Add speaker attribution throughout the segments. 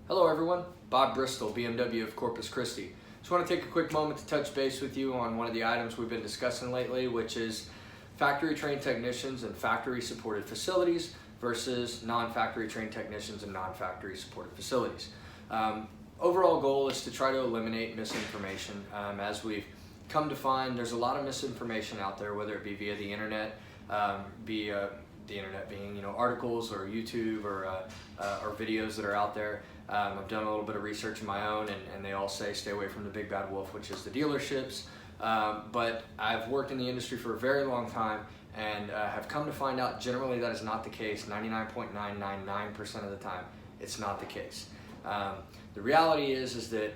Speaker 1: Hello everyone, Bob Bristol, BMW of Corpus Christi. Just want to take a quick moment to touch base with you on one of the items we've been discussing lately, which is factory trained technicians and factory supported facilities versus non-factory trained technicians and non-factory supported facilities. Overall goal is to try to eliminate misinformation. As we've come to find, there's a lot of misinformation out there, whether it be via the internet, the internet being articles or YouTube or videos that are out there. I've done a little bit of research of my own, and they all say stay away from the big bad wolf, which is the dealerships. But I've worked in the industry for a very long time and have come to find out generally that is not the case. 99.999% of the time, it's not the case. The reality is that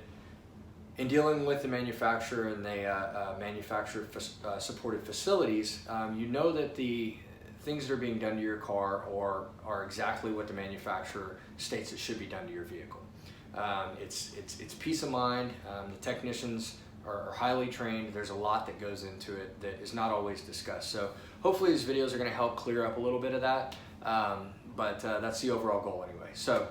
Speaker 1: in dealing with the manufacturer and the manufacturer supported facilities, you know that the things that are being done to your car are exactly what the manufacturer states it should be done to your vehicle. It's peace of mind. The technicians are highly trained. There's a lot that goes into it that is not always discussed. So hopefully these videos are going to help clear up a little bit of that, but that's the overall goal anyway. So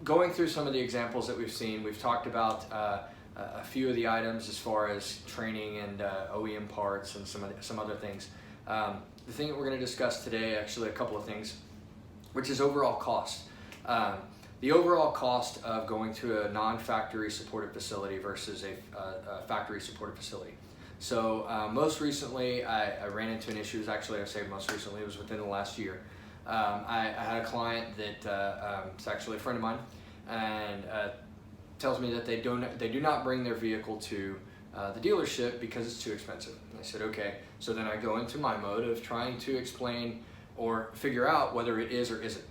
Speaker 1: going through some of the examples that we've seen, we've talked about a few of the items as far as training and OEM parts and some other things. The thing that we're going to discuss today, actually a couple of things, which is overall cost. The overall cost of going to a non-factory supported facility versus a factory supported facility. So most recently I ran into an issue, actually I say most recently, it was within the last year. I had a client that is actually a friend of mine, and tells me that they do not bring their vehicle to the dealership because it's too expensive. And I said, okay. So then I go into my mode of trying to explain or figure out whether it is or isn't.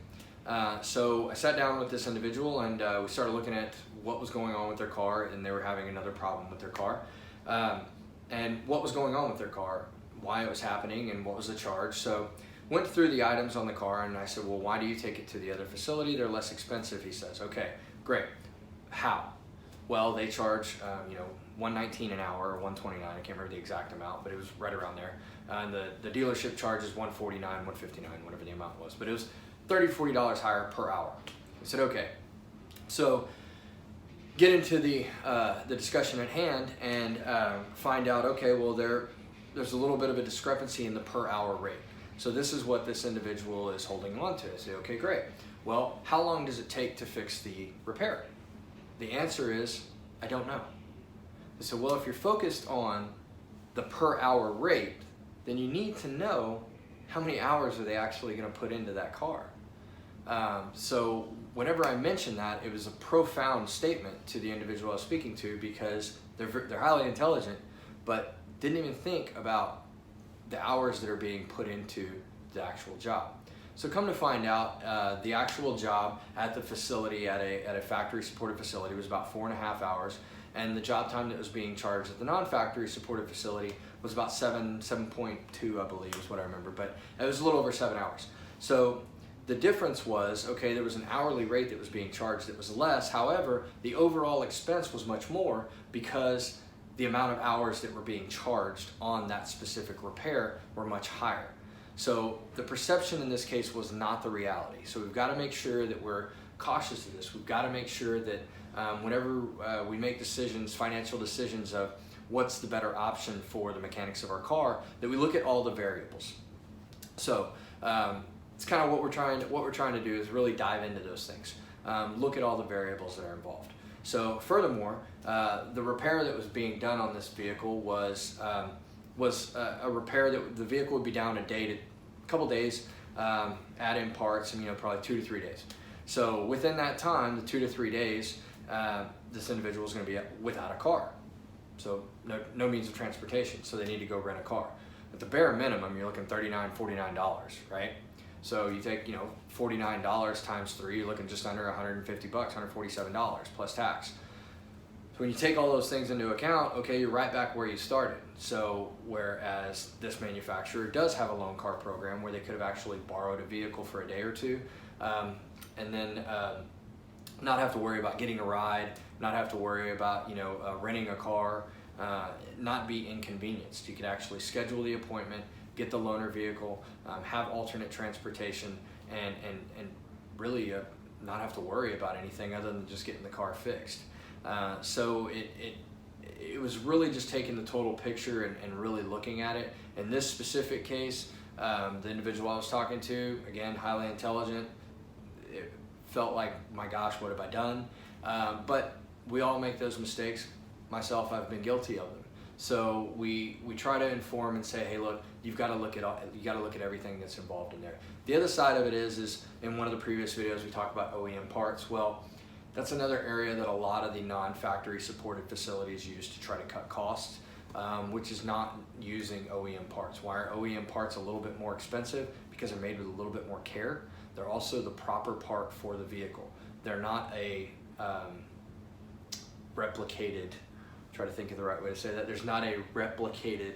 Speaker 1: So I sat down with this individual and we started looking at what was going on with their car, and they were having another problem with their car. And what was going on with their car, why it was happening, and what was the charge. So went through the items on the car, and I said, well, why do you take it to the other facility? They're less expensive, he says. Okay, great. How? Well, they charge $119 an hour or $129. I can't remember the exact amount, but it was right around there. And the dealership charges $149, $159, whatever the amount was. But it was $30 to $40 higher per hour. I said, okay. So get into the discussion at hand and find out, okay, well, there's a little bit of a discrepancy in the per hour rate. So this is what this individual is holding on to. I say, okay, great. Well, how long does it take to fix the repair? The answer is, I don't know. I said, well, if you're focused on the per hour rate, then you need to know how many hours are they actually going to put into that car. So whenever I mentioned that, it was a profound statement to the individual I was speaking to, because they're highly intelligent, but didn't even think about the hours that are being put into the actual job. So come to find out, the actual job at the facility, at a factory supported facility, was about 4.5 hours, and the job time that was being charged at the non-factory supported facility was about 7.2, I believe is what I remember, but it was a little over 7 hours. So the difference was, okay, there was an hourly rate that was being charged that was less. However, the overall expense was much more because the amount of hours that were being charged on that specific repair were much higher. So the perception in this case was not the reality. So we've got to make sure that we're cautious of this. We've got to make sure that whenever we make decisions, financial decisions of what's the better option for the mechanics of our car, that we look at all the variables. So it's kind of what we're trying to do is really dive into those things. Look at all the variables that are involved. So furthermore, the repair that was being done on this vehicle was a repair that the vehicle would be down a couple days, add in parts, and probably 2 to 3 days. So within that time, the 2 to 3 days, this individual is going to be without a car. So no means of transportation, so they need to go rent a car. At the bare minimum, you're looking $39, $49, right? So you take $49 times 3, you're looking just under $150, $147 plus tax. So when you take all those things into account, okay, you're right back where you started. So whereas this manufacturer does have a loan car program where they could have actually borrowed a vehicle for a day or two, and then not have to worry about getting a ride, not have to worry about renting a car, not be inconvenienced. You could actually schedule the appointment, get the loaner vehicle, have alternate transportation, and really not have to worry about anything other than just getting the car fixed. So it was really just taking the total picture and really looking at it. In this specific case, the individual I was talking to, again, highly intelligent, it felt like, my gosh, what have I done? But we all make those mistakes. Myself, I've been guilty of them. So we try to inform and say, hey, look, you've got to look at everything that's involved in there. The other side of it is in one of the previous videos we talked about OEM parts. Well, that's another area that a lot of the non-factory supported facilities use to try to cut costs, which is not using OEM parts. Why are OEM parts a little bit more expensive? Because they're made with a little bit more care. They're also the proper part for the vehicle. They're not a replicated, try to think of the right way to say that, there's not a replicated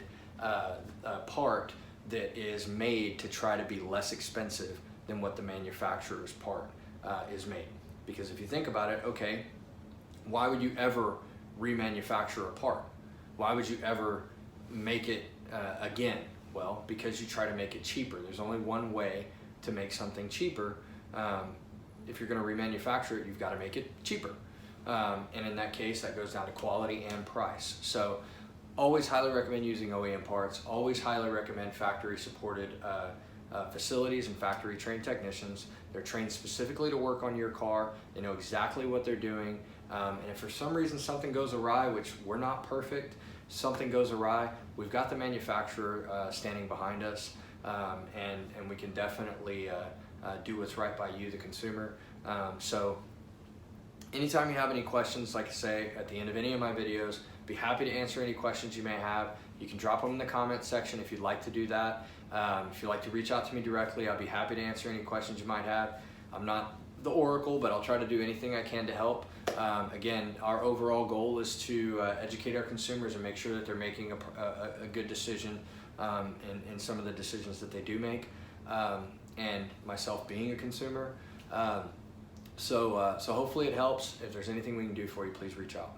Speaker 1: part that is made to try to be less expensive than what the manufacturer's part is made. Because if you think about it, okay, why would you ever remanufacture a part? Why would you ever make it again? Well, because you try to make it cheaper. There's only one way to make something cheaper. If you're going to remanufacture it, you've got to make it cheaper. And in that case, that goes down to quality and price. So always highly recommend using OEM parts. Always highly recommend factory supported facilities and factory trained technicians. They're trained specifically to work on your car. They know exactly what they're doing. And if for some reason something goes awry, which we're not perfect, something goes awry, we've got the manufacturer standing behind us, and we can definitely do what's right by you, the consumer. So anytime you have any questions, like I say, at the end of any of my videos, be happy to answer any questions you may have. You can drop them in the comments section if you'd like to do that. If you'd like to reach out to me directly, I'll be happy to answer any questions you might have. I'm not the oracle, but I'll try to do anything I can to help. Again, our overall goal is to educate our consumers and make sure that they're making a good decision in some of the decisions that they do make, and myself being a consumer. So hopefully it helps. If there's anything we can do for you, please reach out.